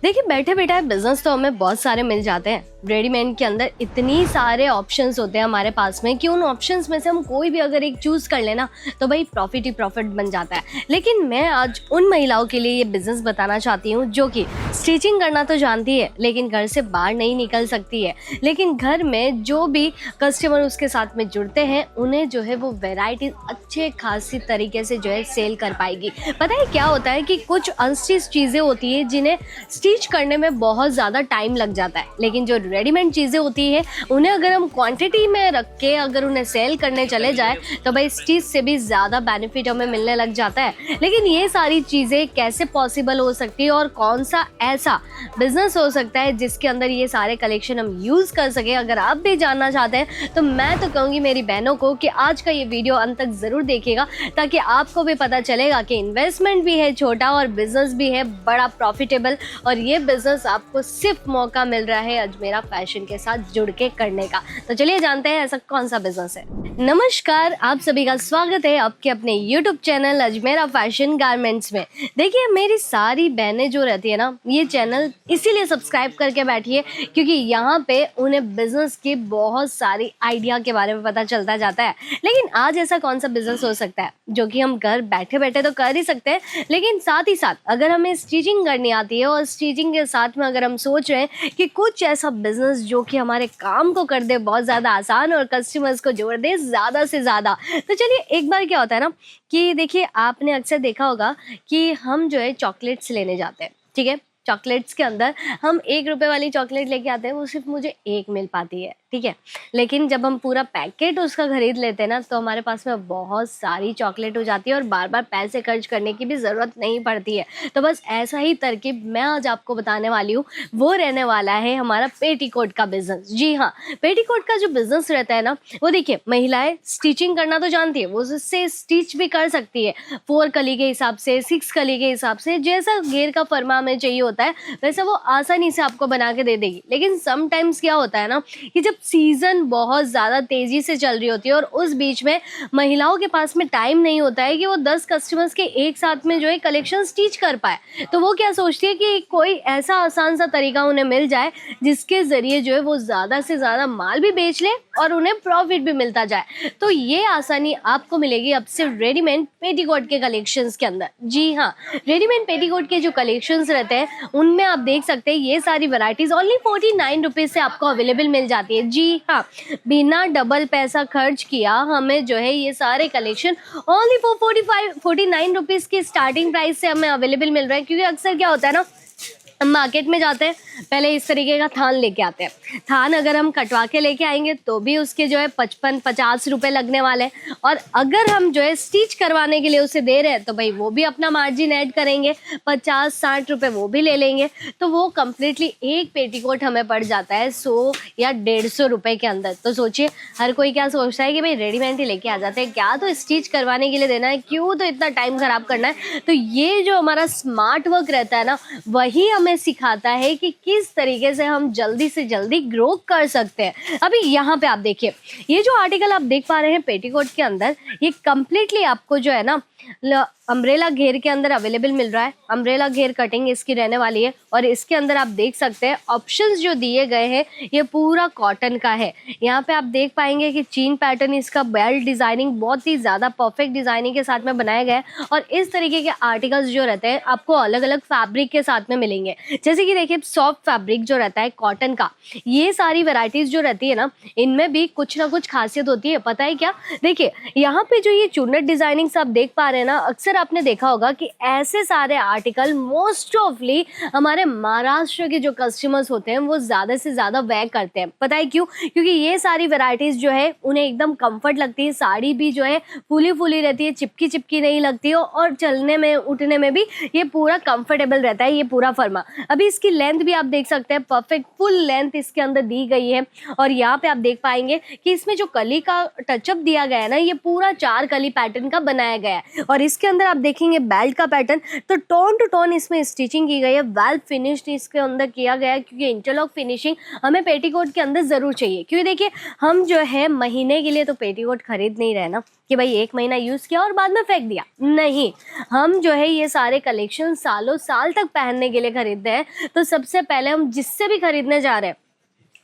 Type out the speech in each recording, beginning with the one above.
देखिए बैठे बैठे बिजनेस तो हमें बहुत सारे मिल जाते हैं। रेडीमेड के अंदर इतनी सारे ऑप्शंस होते हैं हमारे पास में कि उन ऑप्शंस में से हम कोई भी अगर एक चूज कर लेना तो भाई प्रॉफिट ही प्रॉफिट बन जाता है। लेकिन मैं आज उन महिलाओं के लिए ये बिजनेस बताना चाहती हूँ जो कि स्टिचिंग करना तो जानती है लेकिन घर से बाहर नहीं निकल सकती है, लेकिन घर में जो भी कस्टमर उसके साथ में जुड़ते हैं उन्हें जो है वो वेराइटी अच्छे खासी तरीके से जो है सेल कर पाएगी। पता है क्या होता है कि कुछ अनस्टिच चीज़ें होती है जिन्हें स्टिच करने में बहुत ज़्यादा टाइम लग जाता है, लेकिन जो रेडीमेड चीज़ें होती है उन्हें अगर हम क्वांटिटी में रख के अगर उन्हें सेल करने चले जाए तो भाई स्टिच से भी ज़्यादा बेनिफिट हमें मिलने लग जाता है। लेकिन ये सारी चीज़ें कैसे पॉसिबल हो सकती है और कौन सा ऐसा बिजनेस हो सकता है जिसके अंदर ये सारे कलेक्शन हम यूज़ कर सकें, अगर आप भी जानना चाहते हैं तो मैं तो कहूँगी मेरी बहनों को कि आज का ये वीडियो अंत तक ज़रूर देखिएगा ताकि आपको भी पता चलेगा कि इन्वेस्टमेंट भी है छोटा और बिजनेस भी है बड़ा प्रॉफिटेबल, और ये बिजनेस आपको सिर्फ मौका मिल रहा है अजमेरा फैशन के साथ जुड़ के करने का। तो चलिए जानते हैं ऐसा कौन सा बिजनेस है। नमस्कार, आप सभी का स्वागत है आपके अपने YouTube channel Ajmera fashion garments में। देखिए मेरी सारी बहनें जो रहती है ना, ये चैनल इसीलिए सब्सक्राइब करके बैठी है क्योंकि यहाँ पे उन्हें बिजनेस की बहुत सारी आइडिया के बारे में पता चलता जाता है। लेकिन आज ऐसा कौन सा बिजनेस हो सकता है जो कि हम घर बैठे बैठे तो कर ही सकते हैं, लेकिन साथ ही साथ अगर हमें स्टिचिंग करनी आती है और स्टिचिंग के साथ में अगर हम सोच रहे हैं कि कुछ ऐसा बिजनेस जो कि हमारे काम को कर दे बहुत ज़्यादा आसान और कस्टमर्स को जोड़ दे ज़्यादा से ज़्यादा, तो चलिए एक बार क्या होता है ना कि देखिए आपने अक्सर देखा होगा कि हम जो है चॉकलेट्स लेने जाते हैं, ठीक है। चॉकलेट्स के अंदर हम 1 रुपए वाली चॉकलेट लेके आते हैं, वो सिर्फ मुझे एक मिल पाती है, ठीक है। लेकिन जब हम पूरा पैकेट उसका खरीद लेते हैं ना तो हमारे पास में बहुत सारी चॉकलेट हो जाती है और बार बार पैसे खर्च करने की भी ज़रूरत नहीं पड़ती है। तो बस ऐसा ही तरकीब मैं आज आपको बताने वाली हूँ, वो रहने वाला है हमारा पेटीकोट का बिजनेस। जी हाँ, पेटीकोट का जो बिजनेस रहता है ना, वो देखिए महिलाएं स्टिचिंग करना तो जानती है, वो उससे स्टिच भी कर सकती है 4 कली के हिसाब से, 6 कली के हिसाब से, जैसा घेर का फरमा में चाहिए होता है वैसे वो आसानी से आपको बना के दे देगी। लेकिन समटाइम्स क्या होता है ना कि जब सीजन बहुत ज़्यादा तेज़ी से चल रही होती है और उस बीच में महिलाओं के पास में टाइम नहीं होता है कि वो 10 कस्टमर्स के एक साथ में जो है कलेक्शन स्टिच कर पाए, तो वो क्या सोचती है कि कोई ऐसा आसान सा तरीका उन्हें मिल जाए जिसके ज़रिए जो है वो ज़्यादा से ज़्यादा माल भी बेच ले और उन्हें प्रॉफिट भी मिलता जाए। तो ये आसानी आपको मिलेगी अब सिर्फ रेडीमेड पेटीकोट के कलेक्शंस के अंदर। जी हाँ, रेडीमेड पेटीकोट के जो कलेक्शंस रहते हैं उनमें आप देख सकते हैं ये सारी वैरायटीज ओनली 49 रुपीज़ से आपको अवेलेबल मिल जाती है। जी हाँ, बिना डबल पैसा खर्च किया हमें जो है ये सारे कलेक्शन ओनली 49 रुपीज़ की स्टार्टिंग प्राइस से हमें अवेलेबल मिल रहा है। क्योंकि अक्सर क्या होता है ना, हम मार्केट में जाते हैं, पहले इस तरीके का थान लेके आते हैं। थान अगर हम कटवा के लेके आएंगे तो भी उसके जो है 55-50 रुपए लगने वाले हैं, और अगर हम जो है स्टिच करवाने के लिए उसे दे रहे हैं तो भाई वो भी अपना मार्जिन ऐड करेंगे, 50-60 रुपए वो भी ले लेंगे। तो वो कम्प्लीटली एक पेटीकोट हमें पड़ जाता है 100 या 150 रुपए के अंदर। तो सोचिए हर कोई क्या सोचता है कि भाई रेडीमेड ही लेके आ जाते हैं, क्या तो स्टिच करवाने के लिए देना है, क्यों तो इतना टाइम खराब करना है। तो ये जो हमारा स्मार्ट वर्क रहता है ना, वही हमें सिखाता है कि किस तरीके से हम जल्दी से जल्दी ग्रो कर सकते हैं। अभी यहाँ पे आप देखिए, ये जो आर्टिकल आप देख पा रहे हैं पेटीकोट के अंदर, ये कम्प्लीटली आपको जो है ना अम्ब्रेला घेर के अंदर अवेलेबल मिल रहा है। अम्ब्रेला घेर कटिंग इसकी रहने वाली है और इसके अंदर आप देख सकते हैं ऑप्शंस जो दिए गए हैं ये पूरा कॉटन का है। यहाँ पे आप देख पाएंगे कि चीन पैटर्न, इसका बेल्ट डिजाइनिंग बहुत ही ज़्यादा परफेक्ट डिजाइनिंग के साथ में बनाया गया है। और इस तरीके के आर्टिकल्स जो रहते हैं आपको अलग अलग फैब्रिक के साथ में मिलेंगे। जैसे कि देखिए सॉफ्ट फैब्रिक जो रहता है कॉटन का, ये सारी वेराइटीज़ जो रहती है ना, इनमें भी कुछ ना कुछ खासियत होती है। पता है क्या, देखिए यहाँ पे जो ये चुन्नट डिजाइनिंग आप देख पा रहे हैं ना, अक्सर आपने देखा होगा कि ऐसे सारे आर्टिकल मोस्ट ऑफली हमारे महाराष्ट्र के जो कस्टमर्स होते हैं वो ज़्यादा से ज़्यादा वेयर करते हैं। पता है क्यों? क्योंकि ये सारी वैरायटीज़ जो है उन्हें एकदम कंफर्ट लगती है, साड़ी भी जो है फूली फूली रहती है, चिपकी चिपकी नहीं लगती है, और चलने में उठने में भी ये पूरा कंफर्टेबल रहता है ये पूरा फर्मा। अभी इसकी लेंथ भी आप देख सकते हैं, परफेक्ट फुल लेंथ इसके अंदर दी गई है। और यहाँ पे आप देख पाएंगे कि इसमें जो कली का टचअप दिया गया है ना, ये पूरा 4 कली पैटर्न का बनाया गया है। और इसके अंदर अंदर आप देखेंगे बेल्ट का पैटर्न, तो टोन टू टोन इसमें स्टिचिंग की गई है, वेल फिनिश्ड इसके अंदर किया गया है, क्योंकि इंटरलॉक फिनिशिंग हमें पेटीकोट के अंदर ज़रूर चाहिए। क्योंकि देखिए हम जो है महीने के लिए तो पेटीकोट खरीद नहीं रहे ना कि भाई 1 महीना यूज़ किया और बाद में फेंक दिया, नहीं, हम जो है ये सारे कलेक्शन सालों साल तक पहनने के लिए खरीदते हैं। तो सबसे पहले हम जिससे भी खरीदने जा रहे हैं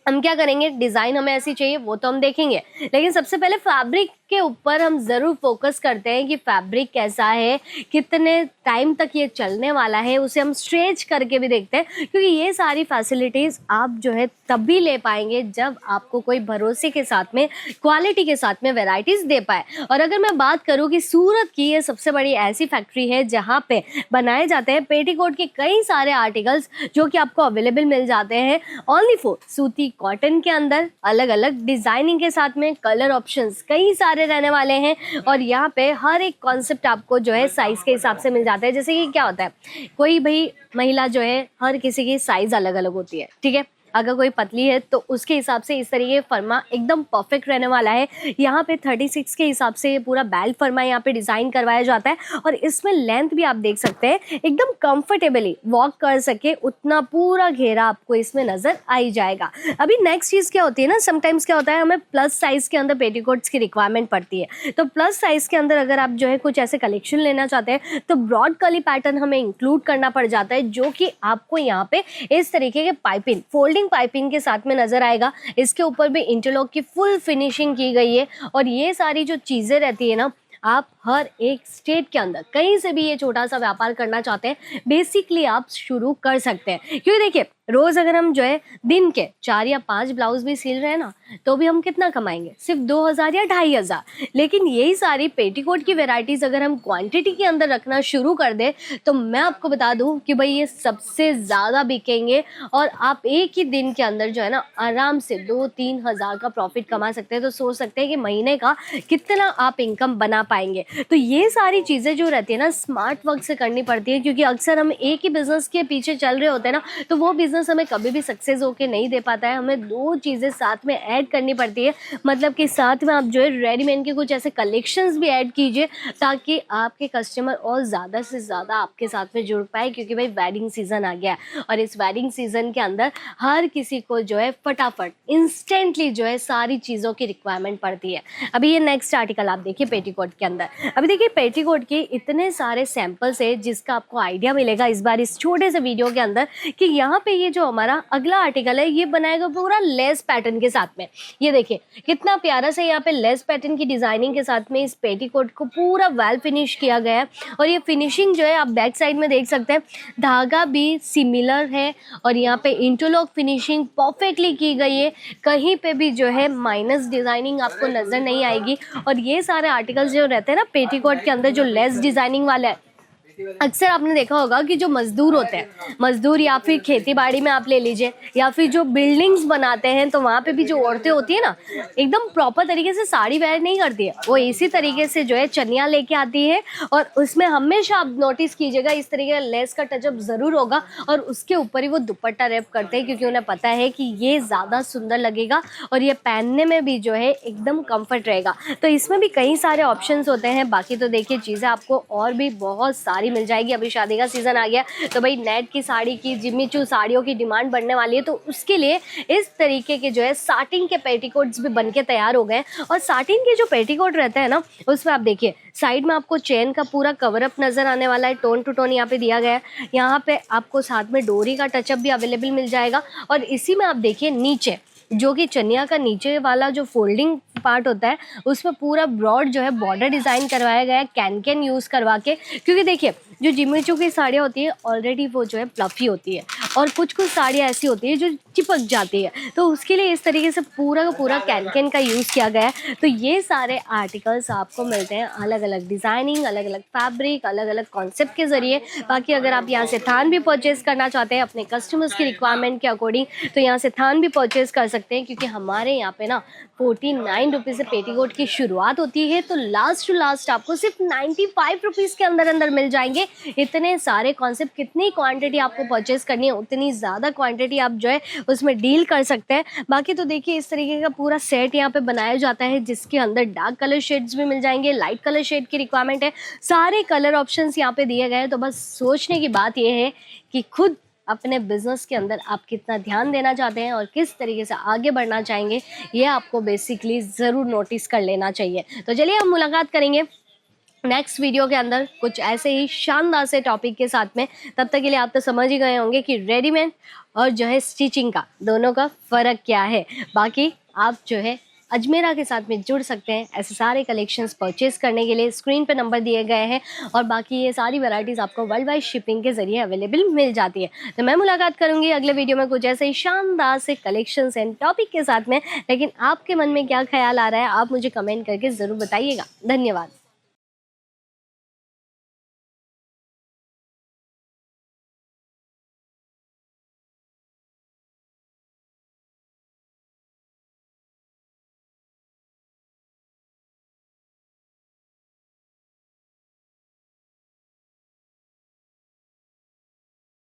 हम क्या करेंगे, डिज़ाइन हमें ऐसी चाहिए वो तो हम देखेंगे, लेकिन सबसे पहले फैब्रिक के ऊपर हम ज़रूर फोकस करते हैं कि फैब्रिक कैसा है, कितने टाइम तक ये चलने वाला है, उसे हम स्ट्रेच करके भी देखते हैं, क्योंकि ये सारी फैसिलिटीज़ आप जो है तभी ले पाएंगे जब आपको कोई भरोसे के साथ में, क्वालिटी के साथ में वैरायटीज़ दे पाए। और अगर मैं बात करूँ कि सूरत की ये सबसे बड़ी ऐसी फैक्ट्री है जहाँ पे बनाए जाते हैं पेटीकोट के कई सारे आर्टिकल्स जो कि आपको अवेलेबल मिल जाते हैं ओनली फॉर सूती कॉटन के अंदर, अलग अलग डिज़ाइनिंग के साथ में, कलर ऑप्शंस कई सारे रहने वाले हैं। और यहाँ पे हर एक कॉन्सेप्ट आपको जो है साइज़ के हिसाब से मिल जाता है। जैसे कि क्या होता है, कोई भी महिला जो है हर किसी की साइज़ अलग अलग होती है, ठीक है, अगर कोई पतली है तो उसके हिसाब से इस तरीके फर्मा एकदम परफेक्ट रहने वाला है। यहाँ पे 36 के हिसाब से ये पूरा बेल्ट फर्मा यहाँ पे डिज़ाइन करवाया जाता है, और इसमें लेंथ भी आप देख सकते हैं एकदम कंफर्टेबली वॉक कर सके उतना पूरा घेरा आपको इसमें नज़र आ ही जाएगा। अभी नेक्स्ट चीज़ क्या होती है ना, समटाइम्स क्या होता है हमें प्लस साइज़ के अंदर पेटीकोट्स की रिक्वायरमेंट पड़ती है, तो प्लस साइज़ के अंदर अगर आप जो है कुछ ऐसे कलेक्शन लेना चाहते हैं तो ब्रॉड कली पैटर्न हमें इंक्लूड करना पड़ जाता है, जो कि आपको यहाँ पे इस तरीके के पाइपिंग फोल्डिंग पाइपिंग के साथ में नजर आएगा। इसके ऊपर भी इंटरलॉक की फुल फिनिशिंग की गई है, और ये सारी जो चीजें रहती है ना, आप हर एक स्टेट के अंदर कहीं से भी ये छोटा सा व्यापार करना चाहते हैं बेसिकली आप शुरू कर सकते हैं। क्योंकि देखिए रोज़ अगर हम जो है दिन के 4 या 5 ब्लाउज भी सिल रहे हैं ना, तो भी हम कितना कमाएंगे, सिर्फ 2000 या 2500। लेकिन यही सारी पेटीकोट की वैरायटीज़ अगर हम क्वांटिटी के अंदर रखना शुरू कर दें तो मैं आपको बता दूं कि भाई ये सबसे ज़्यादा बिकेंगे, और आप एक ही दिन के अंदर जो है ना आराम से 2-3 हज़ार का प्रॉफिट कमा सकते हैं। तो सोच सकते हैं कि महीने का कितना आप इनकम बना पाएंगे। तो ये सारी चीज़ें जो रहती है ना स्मार्ट वर्क से करनी पड़ती है, क्योंकि अक्सर हम एक ही बिजनेस के पीछे चल रहे होते हैं ना, तो वो बिजनेस हमें कभी भी सक्सेस होके नहीं दे पाता है। हमें 2 चीज़ें साथ में ऐड करनी पड़ती है, मतलब कि साथ में आप जो है रेडीमेड के कुछ ऐसे कलेक्शंस भी ऐड कीजिए ताकि आपके कस्टमर और ज़्यादा से ज़्यादा आपके साथ में जुड़ पाए, क्योंकि भाई वेडिंग सीज़न आ गया है, और इस वेडिंग सीज़न के अंदर हर किसी को जो है फटाफट इंस्टेंटली जो है सारी चीज़ों की रिक्वायरमेंट पड़ती है। अभी ये नेक्स्ट आर्टिकल आप देखिए पेटीकोट के अंदर। अभी देखिए पेटीकोट के इतने सारे सैंपल्स है जिसका आपको आइडिया मिलेगा इस बार इस छोटे से वीडियो के अंदर, कि यहाँ पे ये जो हमारा अगला आर्टिकल है ये बनाएगा पूरा लेस पैटर्न के साथ में। ये देखिए कितना प्यारा से यहाँ पे लेस पैटर्न की डिजाइनिंग के साथ में इस पेटीकोट को पूरा वेल फिनिश किया गया है, और ये फिनिशिंग जो है आप बैक साइड में देख सकते हैं, धागा भी सिमिलर है, और यहाँ पे इंटरलॉक फिनिशिंग परफेक्टली की गई है, कहीं पे भी जो है माइनस डिजाइनिंग आपको नजर नहीं आएगी। और ये सारे आर्टिकल्स जो रहते हैं ना पेटीकोट के अंदर जो लेस डिजाइनिंग वाला है, अक्सर आपने देखा होगा कि जो मजदूर होते हैं, मजदूर या फिर खेती बाड़ी में आप ले लीजिए, या फिर जो बिल्डिंग्स बनाते हैं, तो वहाँ पे भी जो औरतें होती है ना एकदम प्रॉपर तरीके से साड़ी वेयर नहीं करती है, वो इसी तरीके से जो है चनिया लेके आती है, और उसमें हमेशा आप नोटिस कीजिएगा इस तरीके का लेस का टचअप ज़रूर होगा, और उसके ऊपर ही वो दुपट्टा रैप करते हैं, क्योंकि उन्हें पता है कि ये ज़्यादा सुंदर लगेगा और ये पहनने में भी जो है एकदम कम्फर्ट रहेगा। तो इसमें भी कई सारे ऑप्शन होते हैं। बाकी तो देखिए चीज़ें आपको और भी बहुत सारी मिल जाएगी। अभी शादी का सीजन आ गया तो भाई नेट की साड़ी की, जिम्मी चू साड़ियों की डिमांड बढ़ने वाली है, तो उसके लिए इस तरीके के जो है साटिन के पेटीकोट्स भी बनके तैयार हो गए। और साटिन के जो पेटीकोट रहते हैं ना उसमें आप देखिए साइड में आपको चेन का पूरा कवर अप नजर आने वाला है, टोन टू टोन यहाँ पे दिया गया है। यहाँ पे आपको साथ में डोरी का टचअप भी अवेलेबल मिल जाएगा। और इसी में आप देखिए नीचे जो कि चनिया का नीचे वाला जो फोल्डिंग पार्ट होता है उसमें पूरा ब्रॉड जो है बॉर्डर डिज़ाइन करवाया गया है कैन यूज़ करवा के, क्योंकि देखिए जो जिम्मी चू की साड़ियाँ होती है ऑलरेडी वो जो है फ्लफी होती है, और कुछ कुछ साड़ियाँ ऐसी होती है जो चिपक जाती है, तो उसके लिए इस तरीके से पूरा का पूरा कैन का यूज़ किया गया है। तो ये सारे आर्टिकल्स आपको मिलते हैं अलग अलग डिज़ाइनिंग, अलग अलग फैब्रिक, अलग अलग कॉन्सेप्ट के ज़रिए। बाकी अगर आप यहाँ से थान भी परचेज़ करना चाहते हैं अपने कस्टमर्स की रिक्वायरमेंट के अकॉर्डिंग, तो यहाँ से थान भी परचेज़ कर सकते हैं, क्योंकि हमारे यहाँ पे ना 49 रुपीज़ से पेटीकोट की शुरुआत होती है, तो लास्ट टू लास्ट आपको सिर्फ 95 रुपीज़ के अंदर अंदर मिल जाएंगे। इतने सारे कॉन्सेप्ट, कितनी क्वांटिटी आपको परचेज करनी है उतनी ज़्यादा क्वांटिटी आप जो है उसमें डील कर सकते हैं। बाकी तो देखिए इस तरीके का पूरा सेट यहाँ पे बनाया जाता है जिसके अंदर डार्क कलर शेड्स भी मिल जाएंगे, लाइट कलर शेड की रिक्वायरमेंट है, सारे कलर ऑप्शंस यहाँ पे दिए गए हैं। तो बस सोचने की बात यह है कि खुद अपने बिजनेस के अंदर आप कितना ध्यान देना चाहते हैं और किस तरीके से आगे बढ़ना चाहेंगे, ये आपको बेसिकली ज़रूर नोटिस कर लेना चाहिए। तो चलिए हम मुलाकात करेंगे नेक्स्ट वीडियो के अंदर कुछ ऐसे ही शानदार से टॉपिक के साथ में। तब तक के लिए आप तो समझ ही गए होंगे कि रेडीमेड और जो है स्टिचिंग का दोनों का फ़र्क क्या है। बाकी आप जो है अजमेरा के साथ में जुड़ सकते हैं ऐसे सारे कलेक्शंस परचेज करने के लिए। स्क्रीन पे नंबर दिए गए हैं और बाकी ये सारी वैरायटीज़ आपको वर्ल्ड वाइड शिपिंग के जरिए अवेलेबल मिल जाती है। तो मैं मुलाकात करूंगी अगले वीडियो में कुछ ऐसे ही शानदार से कलेक्शंस एंड टॉपिक के साथ में। लेकिन आपके मन में क्या ख्याल आ रहा है आप मुझे कमेंट करके ज़रूर बताइएगा। धन्यवाद।